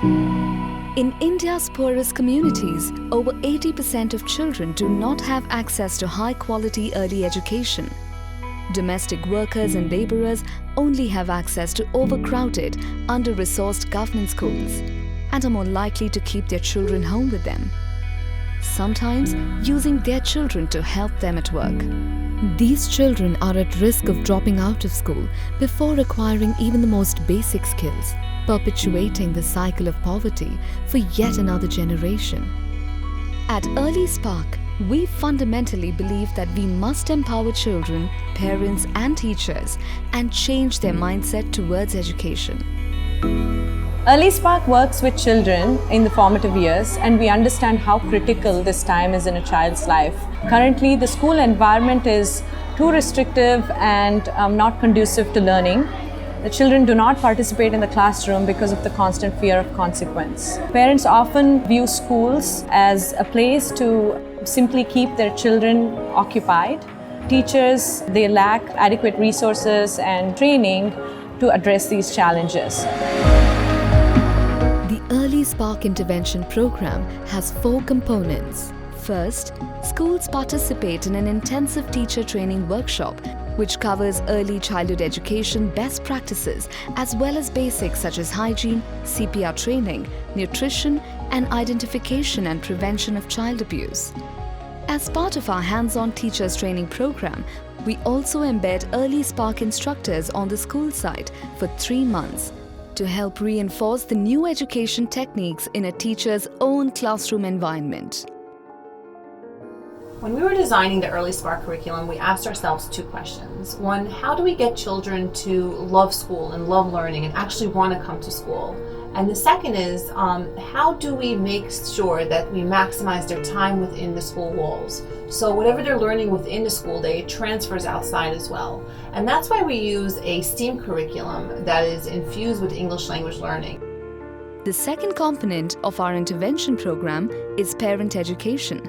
In India's poorest communities, over 80% of children do not have access to high-quality early education. Domestic workers and labourers only have access to overcrowded, under-resourced government schools and are more likely to keep their children home with them, sometimes using their children to help them at work. These children are at risk of dropping out of school before acquiring even the most basic skills, perpetuating the cycle of poverty for yet another generation. At EarlySpark, we fundamentally believe that we must empower children, parents and teachers and change their mindset towards education. EarlySpark works with children in the formative years, and we understand how critical this time is in a child's life. Currently, the school environment is too restrictive and not conducive to learning. The children do not participate in the classroom because of the constant fear of consequence. Parents often view schools as a place to simply keep their children occupied. Teachers, they lack adequate resources and training to address these challenges. The EarlySpark intervention program has 4 components. First, schools participate in an intensive teacher training workshop which covers early childhood education best practices as well as basics such as hygiene, CPR training, nutrition, and identification and prevention of child abuse. As part of our hands-on teachers training program, we also embed EarlySpark instructors on the school site for 3 months to help reinforce the new education techniques in a teacher's own classroom environment. When we were designing the EarlySpark curriculum, we asked ourselves 2 questions. One, how do we get children to love school and love learning and actually want to come to school? And the second is, how do we make sure that we maximize their time within the school walls? So whatever they're learning within the school day transfers outside as well. And that's why we use a STEAM curriculum that is infused with English language learning. The second component of our intervention program is parent education.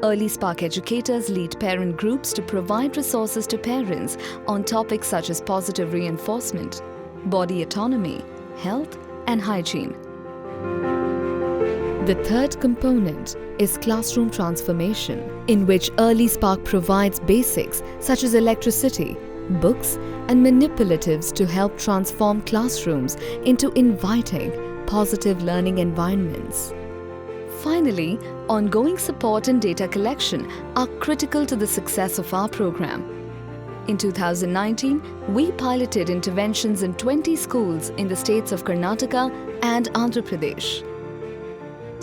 EarlySpark educators lead parent groups to provide resources to parents on topics such as positive reinforcement, body autonomy, health, and hygiene. The third component is classroom transformation, in which EarlySpark provides basics such as electricity, books, and manipulatives to help transform classrooms into inviting, positive learning environments. Finally, ongoing support and data collection are critical to the success of our program. In 2019, we piloted interventions in 20 schools in the states of Karnataka and Andhra Pradesh.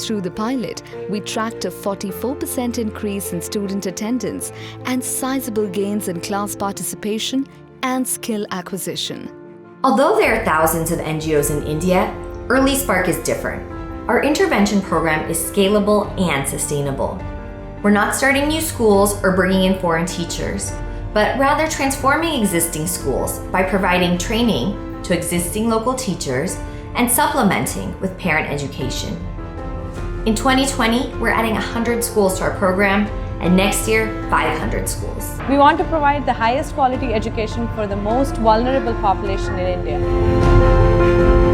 Through the pilot, we tracked a 44% increase in student attendance and sizable gains in class participation and skill acquisition. Although there are thousands of NGOs in India, EarlySpark is different. Our intervention program is scalable and sustainable. We're not starting new schools or bringing in foreign teachers, but rather transforming existing schools by providing training to existing local teachers and supplementing with parent education. In 2020, we're adding 100 schools to our program, and next year, 500 schools. We want to provide the highest quality education for the most vulnerable population in India.